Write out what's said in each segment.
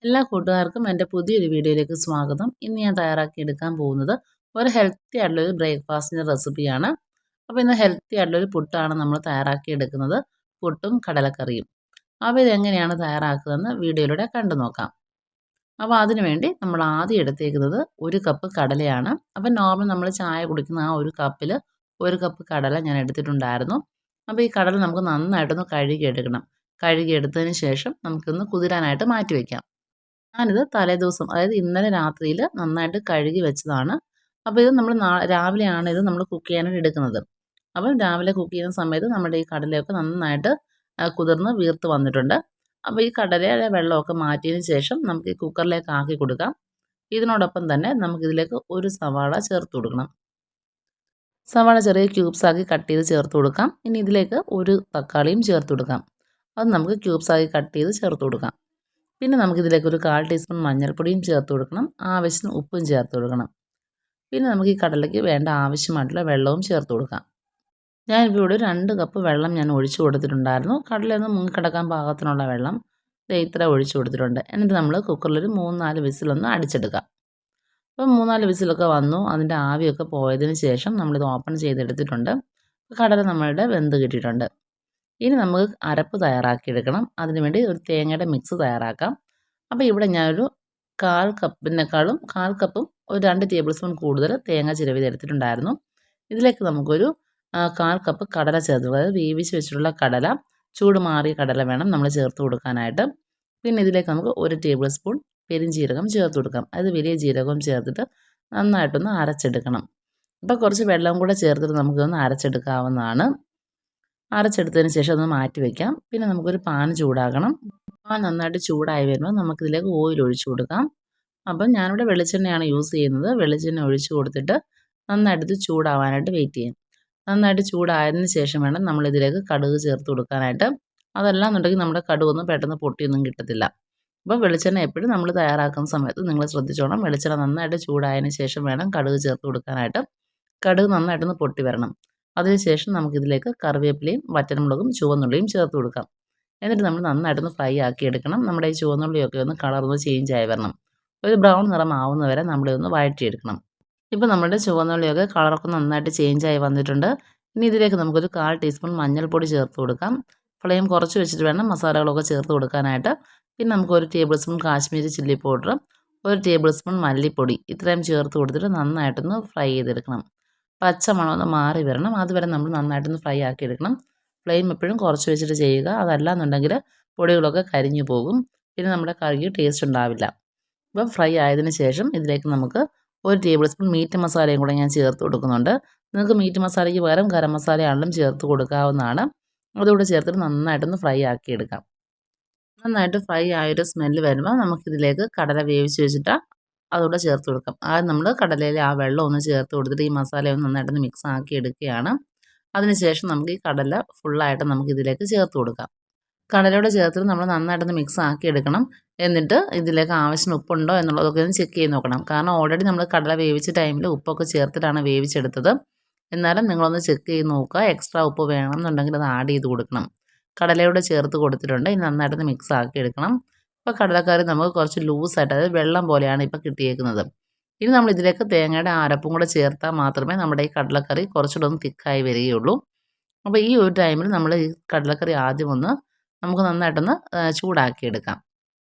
എല്ലാ കൂട്ടുകാർക്കും എൻ്റെ പുതിയൊരു വീഡിയോയിലേക്ക് സ്വാഗതം. ഇന്ന് ഞാൻ തയ്യാറാക്കിയെടുക്കാൻ പോകുന്നത് ഒരു ഹെൽത്തി ആയിട്ടുള്ളൊരു ബ്രേക്ക്ഫാസ്റ്റിൻ്റെ റെസിപ്പിയാണ്. അപ്പോൾ ഇന്ന് ഹെൽത്തി ആയിട്ടുള്ളൊരു പുട്ടാണ് നമ്മൾ തയ്യാറാക്കിയെടുക്കുന്നത്. പുട്ടും കടലക്കറിയും. അപ്പോൾ ഇതെങ്ങനെയാണ് തയ്യാറാക്കുന്നതെന്ന് വീഡിയോയിലൂടെ കണ്ടു നോക്കാം. അപ്പോൾ അതിനുവേണ്ടി നമ്മൾ ആദ്യം എടുത്തേക്കുന്നത് 1 കപ്പ് കടലയാണ്. അപ്പോൾ നോർമൽ നമ്മൾ ചായ കുടിക്കുന്ന ആ ഒരു കപ്പിൽ 1 കപ്പ് കടല ഞാൻ എടുത്തിട്ടുണ്ടായിരുന്നു. അപ്പോൾ ഈ കടല നമുക്ക് നന്നായിട്ടൊന്ന് കഴുകിയെടുക്കണം. കഴുകിയെടുത്തതിന് ശേഷം നമുക്കൊന്ന് കുതിരാനായിട്ട് മാറ്റി വയ്ക്കാം. ഞാനിത് തലേദിവസം അതായത് ഇന്നലെ രാത്രിയിൽ നന്നായിട്ട് കഴുകി വെച്ചതാണ്. അപ്പോൾ ഇത് നമ്മൾ രാവിലെയാണ് ഇത് നമ്മൾ കുക്ക് ചെയ്യാനായിട്ട് എടുക്കുന്നത്. അപ്പം രാവിലെ കുക്ക് ചെയ്യുന്ന സമയത്ത് നമ്മുടെ ഈ കടലയൊക്കെ നന്നായിട്ട് കുതിർന്ന് വീർത്ത് വന്നിട്ടുണ്ട്. അപ്പോൾ ഈ കടലയിലെ വെള്ളമൊക്കെ മാറ്റിയതിന് ശേഷം നമുക്ക് ഈ കുക്കറിലേക്ക് ആക്കി കൊടുക്കാം. ഇതിനോടൊപ്പം തന്നെ നമുക്കിതിലേക്ക് ഒരു സവാള ചേർത്ത് കൊടുക്കണം. സവാള ചെറിയ ക്യൂബ്സ് ആക്കി കട്ട് ചെയ്ത് ചേർത്ത് കൊടുക്കാം. ഇനി ഇതിലേക്ക് ഒരു തക്കാളിയും ചേർത്ത് കൊടുക്കാം. അത് നമുക്ക് ക്യൂബ്സ് ആക്കി കട്ട് ചെയ്ത് ചേർത്ത് കൊടുക്കാം. പിന്നെ നമുക്കിതിലേക്ക് ഒരു 1/4 ടീസ്പൂൺ മഞ്ഞൾപ്പൊടിയും ചേർത്ത് കൊടുക്കണം. ആവശ്യത്തിന് ഉപ്പും ചേർത്ത് കൊടുക്കണം. പിന്നെ നമുക്ക് ഈ കടലയ്ക്ക് വേണ്ട ആവശ്യമായിട്ടുള്ള വെള്ളവും ചേർത്ത് കൊടുക്കാം. ഞാനിപ്പോൾ ഇവിടെ 2 കപ്പ് വെള്ളം ഞാൻ ഒഴിച്ചു കൊടുത്തിട്ടുണ്ടായിരുന്നു. കടലയൊന്ന് മുങ്ങിക്കിടക്കാൻ പാകത്തിനുള്ള വെള്ളം ഇത്ര ഒഴിച്ചു കൊടുത്തിട്ടുണ്ട്. എന്നിട്ട് നമ്മൾ കുക്കറിലൊരു 3-4 വിസിലൊന്ന് അടിച്ചെടുക്കാം. അപ്പം 3-4 വിസിലൊക്കെ വന്നു. അതിൻ്റെ ആവിയൊക്കെ പോയതിന് ശേഷം നമ്മളിത് ഓപ്പൺ ചെയ്തെടുത്തിട്ടുണ്ട്. കടല നമ്മളുടെ വെന്ത് കിട്ടിയിട്ടുണ്ട്. ഇനി നമുക്ക് അരപ്പ് തയ്യാറാക്കിയെടുക്കണം. അതിനുവേണ്ടി ഒരു തേങ്ങയുടെ മിക്സ് തയ്യാറാക്കാം. അപ്പോൾ ഇവിടെ ഞാനൊരു 1/4 കപ്പിനേക്കാളും 1/4 കപ്പും ഒരു 2 ടേബിൾ സ്പൂൺ കൂടുതൽ തേങ്ങ ചിരവിതെടുത്തിട്ടുണ്ടായിരുന്നു. ഇതിലേക്ക് നമുക്കൊരു 1/4 കപ്പ് കടല ചേർത്ത് അതായത് വേവിച്ച് വെച്ചിട്ടുള്ള കടല, ചൂട് മാറിയ കടല വേണം നമ്മൾ ചേർത്ത് കൊടുക്കാനായിട്ട്. പിന്നെ ഇതിലേക്ക് നമുക്ക് 1 ടേബിൾ സ്പൂൺ പെരുംജീരകം ചേർത്ത് കൊടുക്കാം. അത് വലിയ ജീരകവും ചേർത്തിട്ട് നന്നായിട്ടൊന്ന് അരച്ചെടുക്കണം. അപ്പോൾ കുറച്ച് വെള്ളം കൂടെ ചേർത്തിട്ട് നമുക്കൊന്ന് അരച്ചെടുക്കാവുന്നതാണ്. അരച്ചെടുത്തതിന് ശേഷം ഒന്ന് മാറ്റി വയ്ക്കാം. പിന്നെ നമുക്കൊരു പാൻ ചൂടാക്കണം. പാൻ നന്നായിട്ട് ചൂടായി വരുമ്പോൾ നമുക്കിതിലേക്ക് ഓയിൽ ഒഴിച്ചു കൊടുക്കാം. അപ്പം ഞാനിവിടെ വെളിച്ചെണ്ണയാണ് യൂസ് ചെയ്യുന്നത്. വെളിച്ചെണ്ണ ഒഴിച്ചു കൊടുത്തിട്ട് നന്നായിട്ട് ഇത് ചൂടാവാനായിട്ട് വെയിറ്റ് ചെയ്യാം. നന്നായിട്ട് ചൂടായതിന് ശേഷം വേണം നമ്മളിതിലേക്ക് കടുക് ചേർത്ത് കൊടുക്കാനായിട്ട്. അതല്ലാന്നുണ്ടെങ്കിൽ നമ്മുടെ കടുകൊന്നും പെട്ടെന്ന് പൊട്ടിയൊന്നും കിട്ടത്തില്ല. അപ്പോൾ വെളിച്ചെണ്ണ എപ്പോഴും നമ്മൾ തയ്യാറാക്കുന്ന സമയത്ത് നിങ്ങൾ ശ്രദ്ധിച്ചോണം. വെളിച്ചെണ്ണ നന്നായിട്ട് ചൂടായതിന് ശേഷം വേണം കടുക് ചേർത്ത് കൊടുക്കാനായിട്ട്. കടുക് നന്നായിട്ടൊന്ന് പൊട്ടി വരണം. അതിനുശേഷം നമുക്കിതിലേക്ക് കറിവേപ്പിലയും വറ്റൽമുളകും ചുവന്നുള്ളിയും ചേർത്ത് കൊടുക്കാം. എന്നിട്ട് നമ്മൾ നന്നായിട്ടൊന്ന് ഫ്രൈ ആക്കി എടുക്കണം. നമ്മുടെ ഈ ചുവന്നുള്ളിയൊക്കെ ഒന്ന് കളറൊന്ന് ചേഞ്ച് ആയി വരണം. ഒരു ബ്രൗൺ നിറം ആവുന്നവരെ നമ്മളിതൊന്ന് വഴറ്റിയെടുക്കണം. ഇപ്പോൾ നമ്മുടെ ചുവന്നുള്ളിയൊക്കെ കളറൊക്കെ നന്നായിട്ട് ചേഞ്ച് ആയി വന്നിട്ടുണ്ട്. ഇനി ഇതിലേക്ക് നമുക്കൊരു 1/4 ടീസ്പൂൺ മഞ്ഞൾപ്പൊടി ചേർത്ത് കൊടുക്കാം. ഫ്ലെയിം കുറച്ച് വെച്ചിട്ട് വേണം മസാലകളൊക്കെ ചേർത്ത് കൊടുക്കാനായിട്ട്. പിന്നെ നമുക്ക് 1 table spoon Kashmiri chilli powder, 1 table spoon മല്ലിപ്പൊടി ഇത്രയും ചേർത്ത് കൊടുത്തിട്ട് നന്നായിട്ടൊന്ന് ഫ്രൈ ചെയ്തെടുക്കണം. പച്ച മണം ഒന്ന് മാറി വരണം. അതുവരെ നമ്മൾ നന്നായിട്ടൊന്ന് ഫ്രൈ ആക്കി എടുക്കണം. ഫ്ലെയിം എപ്പോഴും കുറച്ച് വെച്ചിട്ട് ചെയ്യുക. അതല്ലാന്നുണ്ടെങ്കിൽ പൊടികളൊക്കെ കരിഞ്ഞു പോകും. പിന്നെ നമ്മുടെ കറിക്ക് ടേസ്റ്റ് ഉണ്ടാവില്ല. അപ്പോൾ ഫ്രൈ ആയതിനു ശേഷം ഇതിലേക്ക് നമുക്ക് 1 ടേബിൾ സ്പൂൺ മീറ്റ് മസാലയും കൂടെ ഞാൻ ചേർത്ത് കൊടുക്കുന്നുണ്ട്. നിങ്ങൾക്ക് മീറ്റ് മസാലയ്ക്ക് പകരം ഗരം മസാലയാണെങ്കിലും ചേർത്ത് കൊടുക്കാവുന്നതാണ്. അതുകൂടെ ചേർത്തിട്ട് നന്നായിട്ടൊന്ന് ഫ്രൈ ആക്കി എടുക്കാം. നന്നായിട്ട് ഫ്രൈ ആയൊരു സ്മെല്ല് വരുമ്പോൾ നമുക്കിതിലേക്ക് കടല വേവിച്ച് വെച്ചിട്ട് അതുകൂടെ ചേർത്ത് കൊടുക്കാം. ആദ്യം നമ്മൾ കടലയിലെ ആ വെള്ളം ഒന്ന് ചേർത്ത് കൊടുത്തിട്ട് ഈ മസാലയൊന്ന് നന്നായിട്ടൊന്ന് മിക്സ് ആക്കി എടുക്കുകയാണ്. അതിനുശേഷം നമുക്ക് ഈ കടല ഫുള്ളായിട്ട് നമുക്കിതിലേക്ക് ചേർത്ത് കൊടുക്കാം. കടലയോടെ ചേർത്തിട്ട് നമ്മൾ നന്നായിട്ടൊന്ന് മിക്സ് ആക്കി എടുക്കണം. എന്നിട്ട് ഇതിലേക്ക് ആവശ്യത്തിന് ഉപ്പുണ്ടോ എന്നുള്ളതൊക്കെ ഒന്ന് ചെക്ക് ചെയ്ത് നോക്കണം. കാരണം ഓൾറെഡി നമ്മൾ കടല വേവിച്ച ടൈമിൽ ഉപ്പൊക്കെ ചേർത്തിട്ടാണ് വേവിച്ചെടുത്തത്. എന്നാലും നിങ്ങളൊന്ന് ചെക്ക് ചെയ്ത് നോക്കുക. എക്സ്ട്രാ ഉപ്പ് വേണമെന്നുണ്ടെങ്കിൽ അത് ആഡ് ചെയ്ത് കൊടുക്കണം. കടലയോടെ ചേർത്ത് കൊടുത്തിട്ടുണ്ട്. ഇനി നന്നായിട്ടൊന്ന് മിക്സ് ആക്കി എടുക്കണം. ഇപ്പോൾ കടലക്കറി നമുക്ക് കുറച്ച് ലൂസായിട്ട് അതായത് വെള്ളം പോലെയാണ് ഇപ്പോൾ കിട്ടിയേക്കുന്നത്. ഇനി നമ്മൾ ഇതിലേക്ക് തേങ്ങയുടെ അരപ്പും കൂടെ ചേർത്താൽ മാത്രമേ നമ്മുടെ ഈ കടലക്കറി കുറച്ചുകൂടെ ഒന്ന് തിക്കായി വരികയുള്ളൂ. അപ്പോൾ ഈ ഒരു ടൈമിൽ നമ്മൾ ഈ കടലക്കറി ആദ്യം ഒന്ന് നമുക്ക് നന്നായിട്ടൊന്ന് ചൂടാക്കിയെടുക്കാം.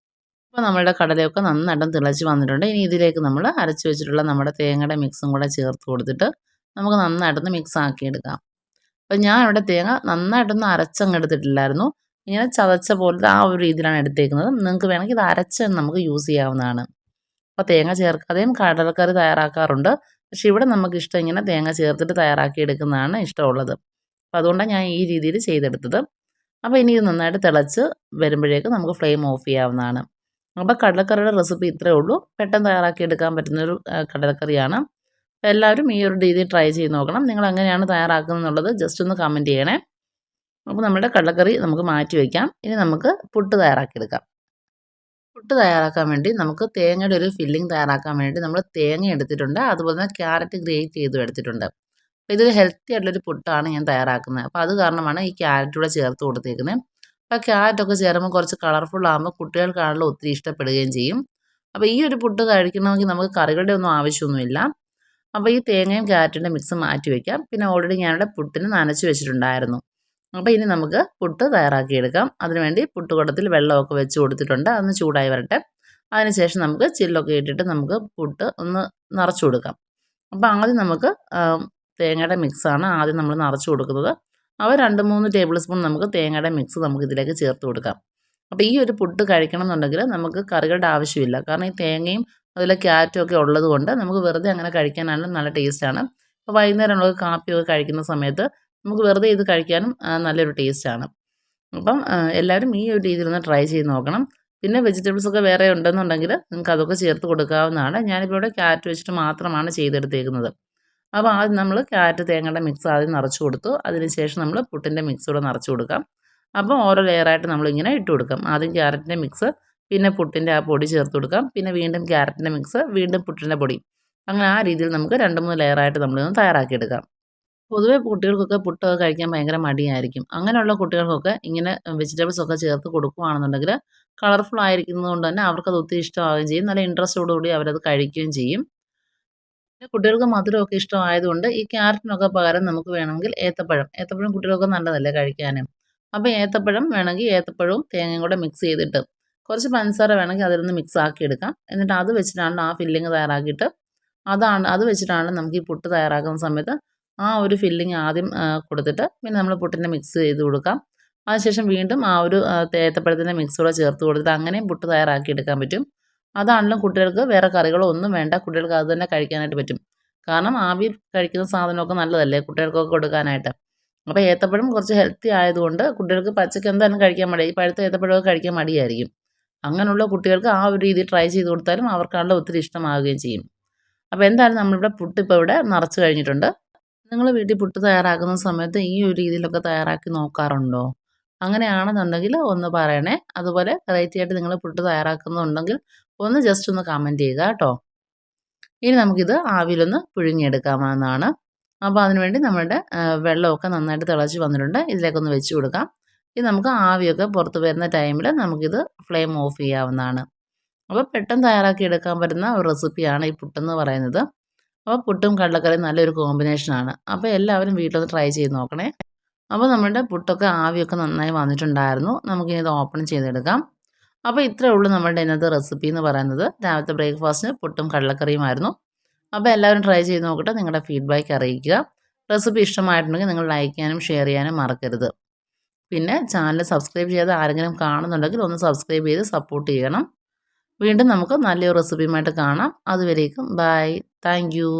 അപ്പോൾ നമ്മളുടെ കടലയൊക്കെ നന്നായിട്ടൊന്ന് തിളച്ച് വന്നിട്ടുണ്ട്. ഇനി ഇതിലേക്ക് നമ്മൾ അരച്ച് വെച്ചിട്ടുള്ള നമ്മുടെ തേങ്ങയുടെ മിക്സും കൂടെ ചേർത്ത് കൊടുത്തിട്ട് നമുക്ക് നന്നായിട്ടൊന്ന് മിക്സ് ആക്കിയെടുക്കാം. അപ്പോൾ ഞാൻ ഇവിടെ തേങ്ങ നന്നായിട്ടൊന്നും അരച്ചങ്ങെടുത്തിട്ടില്ലായിരുന്നു. ഇങ്ങനെ ചതച്ച പോലത്തെ ആ ഒരു രീതിയിലാണ് എടുത്തേക്കുന്നത്. നിങ്ങൾക്ക് വേണമെങ്കിൽ ഇത് അരച്ച് നമുക്ക് യൂസ് ചെയ്യാവുന്നതാണ്. അപ്പോൾ തേങ്ങ ചേർക്കാതെയും കടലക്കറി തയ്യാറാക്കാറുണ്ട്. പക്ഷേ ഇവിടെ നമുക്കിഷ്ടം ഇങ്ങനെ തേങ്ങ ചേർത്തിട്ട് തയ്യാറാക്കി എടുക്കുന്നതാണ് ഇഷ്ടമുള്ളത്. അപ്പോൾ അതുകൊണ്ടാണ് ഞാൻ ഈ രീതിയിൽ ചെയ്തെടുത്തത്. അപ്പോൾ ഇനി ഇത് നന്നായിട്ട് തിളച്ച് വരുമ്പോഴേക്കും നമുക്ക് ഫ്ലെയിം ഓഫ് ചെയ്യാവുന്നതാണ്. അപ്പോൾ കടലക്കറിയുടെ റെസിപ്പി ഇത്രയേ ഉള്ളൂ. പെട്ടെന്ന് തയ്യാറാക്കി എടുക്കാൻ പറ്റുന്നൊരു കടലക്കറിയാണ്. അപ്പോൾ എല്ലാവരും ഈ ഒരു രീതിയിൽ ട്രൈ ചെയ്ത് നോക്കണം. നിങ്ങൾ എങ്ങനെയാണ് തയ്യാറാക്കുന്നത് എന്നുള്ളത് ജസ്റ്റ് ഒന്ന് കമൻറ്റ് ചെയ്യണേ. അപ്പോൾ നമ്മുടെ കടലക്കറി നമുക്ക് മാറ്റി വയ്ക്കാം. ഇനി നമുക്ക് പുട്ട് തയ്യാറാക്കിയെടുക്കാം. പുട്ട് തയ്യാറാക്കാൻ വേണ്ടി നമുക്ക് തേങ്ങയുടെ ഒരു ഫില്ലിംഗ് തയ്യാറാക്കാൻ വേണ്ടി നമ്മൾ തേങ്ങ എടുത്തിട്ടുണ്ട്. അതുപോലെ തന്നെ ക്യാരറ്റ് ഗ്രേറ്റ് ചെയ്തും എടുത്തിട്ടുണ്ട്. അപ്പോൾ ഇതൊരു ഹെൽത്തി ആയിട്ടുള്ളൊരു പുട്ടാണ് ഞാൻ തയ്യാറാക്കുന്നത്. അപ്പോൾ അത് കാരണമാണ് ഈ ക്യാരറ്റ് കൂടെ ചേർത്ത് കൊടുത്തേക്കുന്നത്. അപ്പോൾ ക്യാരറ്റൊക്കെ ചേരുമ്പോൾ കുറച്ച് കളർഫുൾ ആകുമ്പോൾ കുട്ടികൾക്കാണല്ലോ ഒത്തിരി ഇഷ്ടപ്പെടുകയും ചെയ്യും. അപ്പോൾ ഈ ഒരു പുട്ട് കഴിക്കണമെങ്കിൽ നമുക്ക് കറികളുടെ ഒന്നും ആവശ്യമൊന്നുമില്ല. അപ്പോൾ ഈ തേങ്ങയും ക്യാരറ്റിൻ്റെ മിക്സ് മാറ്റി വയ്ക്കാം. പിന്നെ ഓൾറെഡി ഞാനിവിടെ പുട്ടിന് നനച്ച് വെച്ചിട്ടുണ്ടായിരുന്നു. അപ്പോൾ ഇനി നമുക്ക് പുട്ട് തയ്യാറാക്കിയെടുക്കാം. അതിനുവേണ്ടി പുട്ടുകുടത്തിൽ വെള്ളമൊക്കെ വെച്ച് കൊടുത്തിട്ടുണ്ട്. അതൊന്ന് ചൂടായി വരട്ടെ. അതിനുശേഷം നമുക്ക് ചില്ലൊക്കെ ഇട്ടിട്ട് നമുക്ക് പുട്ട് ഒന്ന് നിറച്ച് കൊടുക്കാം. അപ്പോൾ ആദ്യം നമുക്ക് തേങ്ങയുടെ മിക്സാണ് ആദ്യം നമ്മൾ നിറച്ച് കൊടുക്കുന്നത്. അപ്പോൾ 2-3 ടേബിൾ സ്പൂൺ നമുക്ക് തേങ്ങയുടെ മിക്സ് നമുക്ക് ഇതിലേക്ക് ചേർത്ത് കൊടുക്കാം. അപ്പോൾ ഈ ഒരു പുട്ട് കഴിക്കണം എന്നുണ്ടെങ്കിൽ നമുക്ക് കറികളുടെ ആവശ്യമില്ല. കാരണം ഈ തേങ്ങയും അതുപോലെ ക്യാരറ്റും ഒക്കെ ഉള്ളത് കൊണ്ട് നമുക്ക് വെറുതെ അങ്ങനെ കഴിക്കാനാണെങ്കിലും നല്ല ടേസ്റ്റാണ്. അപ്പോൾ വൈകുന്നേരം നമ്മൾ കാപ്പിയൊക്കെ കഴിക്കുന്ന സമയത്ത് നമുക്ക് വെറുതെ ഇത് കഴിക്കാനും നല്ലൊരു ടേസ്റ്റാണ്. അപ്പം എല്ലാവരും ഈ ഒരു രീതിയിലൊന്ന് ട്രൈ ചെയ്ത് നോക്കണം. പിന്നെ വെജിറ്റബിൾസൊക്കെ വേറെ ഉണ്ടെന്നുണ്ടെങ്കിൽ നിങ്ങൾക്ക് അതൊക്കെ ചേർത്ത് കൊടുക്കാവുന്നതാണ്. ഞാനിപ്പോൾ ഇവിടെ ക്യാരറ്റ് വെച്ചിട്ട് മാത്രമാണ് ചെയ്തെടുത്തേക്കുന്നത്. അപ്പോൾ ആദ്യം നമ്മൾ ക്യാരറ്റ് തേങ്ങയുടെ മിക്സ് ആദ്യം നിറച്ച് കൊടുത്തു. അതിനുശേഷം നമ്മൾ പുട്ടിൻ്റെ മിക്സ് കൂടെ നിറച്ച് കൊടുക്കാം. അപ്പോൾ ഓരോ ലെയറായിട്ട് നമ്മളിങ്ങനെ ഇട്ട് കൊടുക്കാം. ആദ്യം ക്യാരറ്റിൻ്റെ മിക്സ്, പിന്നെ പുട്ടിൻ്റെ ആ പൊടി ചേർത്ത് കൊടുക്കാം. പിന്നെ വീണ്ടും ക്യാരറ്റിൻ്റെ മിക്സ്, വീണ്ടും പുട്ടിൻ്റെ പൊടി. അങ്ങനെ ആ രീതിയിൽ നമുക്ക് 2-3 ലെയറായിട്ട് നമ്മളിതൊന്ന് തയ്യാറാക്കിയെടുക്കാം. പൊതുവെ കുട്ടികൾക്കൊക്കെ പുട്ടൊക്കെ കഴിക്കാൻ ഭയങ്കര മടിയായിരിക്കും. അങ്ങനെയുള്ള കുട്ടികൾക്കൊക്കെ ഇങ്ങനെ വെജിറ്റബിൾസൊക്കെ ചേർത്ത് കൊടുക്കുകയാണെന്നുണ്ടെങ്കിൽ കളർഫുൾ ആയിരിക്കുന്നത് കൊണ്ട് തന്നെ അവർക്കത് ഒത്തിരി ഇഷ്ടമാവുകയും ചെയ്യും. നല്ല ഇൻട്രസ്റ്റോടുകൂടി അവരത് കഴിക്കുകയും ചെയ്യും. പിന്നെ കുട്ടികൾക്ക് മധുരമൊക്കെ ഇഷ്ടമായതുകൊണ്ട് ഈ ക്യാരറ്റിനൊക്കെ പകരം നമുക്ക് വേണമെങ്കിൽ ഏത്തപ്പഴം കുട്ടികൾക്ക് നല്ലതല്ലേ കഴിക്കാനും. അപ്പോൾ ഏത്തപ്പഴം വേണമെങ്കിൽ ഏത്തപ്പഴവും തേങ്ങയും കൂടെ മിക്സ് ചെയ്തിട്ട് കുറച്ച് പഞ്ചസാര വേണമെങ്കിൽ അതിലൊന്ന് മിക്സ് ആക്കി എടുക്കാം. എന്നിട്ട് അത് വെച്ചിട്ടാണ് ആ ഫില്ലിങ് തയ്യാറാക്കിയിട്ട് അത് വെച്ചിട്ടാണ് നമുക്ക് ഈ പുട്ട് തയ്യാറാക്കുന്ന സമയത്ത് ആ ഒരു ഫില്ലിങ് ആദ്യം കൊടുത്തിട്ട് പിന്നെ നമ്മൾ പുട്ടിൻ്റെ മിക്സ് ചെയ്ത് കൊടുക്കാം. അതിനുശേഷം വീണ്ടും ആ ഒരു ഏത്തപ്പഴത്തിൻ്റെ മിക്സ് കൂടെ ചേർത്ത് കൊടുത്തിട്ട് അങ്ങനെയും പുട്ട് തയ്യാറാക്കി എടുക്കാൻ പറ്റും. അതാണെങ്കിലും കുട്ടികൾക്ക് വേറെ കറികളോ ഒന്നും വേണ്ട. കുട്ടികൾക്ക് അത് തന്നെ കഴിക്കാനായിട്ട് പറ്റും. കാരണം ആവിയിൽ കഴിക്കുന്ന സാധനമൊക്കെ നല്ലതല്ലേ കുട്ടികൾക്കൊക്കെ കൊടുക്കാനായിട്ട്. അപ്പോൾ ഏത്തപ്പഴം കുറച്ച് ഹെൽത്തി ആയതുകൊണ്ട് കുട്ടികൾക്ക് പച്ചയ്ക്ക് എന്തായാലും കഴിക്കാൻ മടി. ഈ പഴുത്ത ഏത്തപ്പഴമൊക്കെ കഴിക്കാൻ മടിയായിരിക്കും. അങ്ങനെയുള്ള കുട്ടികൾക്ക് ആ ഒരു രീതിയിൽ ട്രൈ ചെയ്ത് കൊടുത്താലും അവർക്കാണല്ലോ ഒത്തിരി ഇഷ്ടമാവുകയും ചെയ്യും. അപ്പോൾ എന്തായാലും നമ്മളിവിടെ പുട്ട് ഇപ്പോൾ ഇവിടെ നിറച്ച് കഴിഞ്ഞിട്ടുണ്ട്. നിങ്ങൾ വീട്ടിൽ പുട്ട് തയ്യാറാക്കുന്ന സമയത്ത് ഈ ഒരു രീതിയിലൊക്കെ തയ്യാറാക്കി നോക്കാറുണ്ടോ? അങ്ങനെയാണെന്നുണ്ടെങ്കിൽ ഒന്ന് പറയണേ. അതുപോലെ വെറൈറ്റി ആയിട്ട് നിങ്ങൾ പുട്ട് തയ്യാറാക്കുന്നുണ്ടെങ്കിൽ ഒന്ന് ജസ്റ്റ് ഒന്ന് കമൻറ്റ് ചെയ്യുക കേട്ടോ. ഇനി നമുക്കിത് ആവിയിലൊന്ന് പുഴുങ്ങിയെടുക്കാവുന്നതാണ്. അപ്പോൾ അതിനുവേണ്ടി നമ്മളുടെ വെള്ളമൊക്കെ നന്നായിട്ട് തിളച്ച് വന്നിട്ടുണ്ട്. ഇതിലേക്കൊന്ന് വെച്ച് കൊടുക്കാം. ഇനി നമുക്ക് ആവിയൊക്കെ പുറത്ത് വരുന്ന ടൈമിൽ നമുക്കിത് ഫ്ലെയിം ഓഫ് ചെയ്യാവുന്നതാണ്. അപ്പോൾ പെട്ടെന്ന് തയ്യാറാക്കി എടുക്കാൻ പറ്റുന്ന ഒരു റെസിപ്പിയാണ് ഈ പുട്ടെന്ന് പറയുന്നത്. അപ്പോൾ പുട്ടും കടലക്കറിയും നല്ലൊരു കോമ്പിനേഷനാണ്. അപ്പോൾ എല്ലാവരും വീട്ടിലൊന്ന് ട്രൈ ചെയ്ത് നോക്കണേ. അപ്പോൾ നമ്മുടെ പുട്ടൊക്കെ ആവിയൊക്കെ നന്നായി വന്നിട്ടുണ്ടായിരുന്നു. നമുക്കിനി ഇത് ഓപ്പൺ ചെയ്തെടുക്കാം. അപ്പോൾ ഇത്രയേ ഉള്ളൂ നമ്മളുടെ ഇന്നത്തെ റെസിപ്പി എന്ന് പറയുന്നത്. രാവിലത്തെ ബ്രേക്ക്ഫാസ്റ്റിന് പുട്ടും കടലക്കറിയുമായിരുന്നു. അപ്പോൾ എല്ലാവരും ട്രൈ ചെയ്ത് നോക്കട്ടെ. നിങ്ങളുടെ ഫീഡ്ബാക്ക് അറിയിക്കുക. റെസിപ്പി ഇഷ്ടമായിട്ടുണ്ടെങ്കിൽ നിങ്ങൾ ലൈക്ക് ചെയ്യാനും ഷെയർ ചെയ്യാനും മറക്കരുത്. പിന്നെ ചാനൽ സബ്സ്ക്രൈബ് ചെയ്യാതെ ആരെങ്കിലും കാണുന്നുണ്ടെങ്കിൽ ഒന്ന് സബ്സ്ക്രൈബ് ചെയ്ത് സപ്പോർട്ട് ചെയ്യണം. വീണ്ടും നമുക്ക് നല്ലൊരു റെസിപ്പിയുമായിട്ട് കാണാം. അതുവരേക്കും ബൈ. Thank you.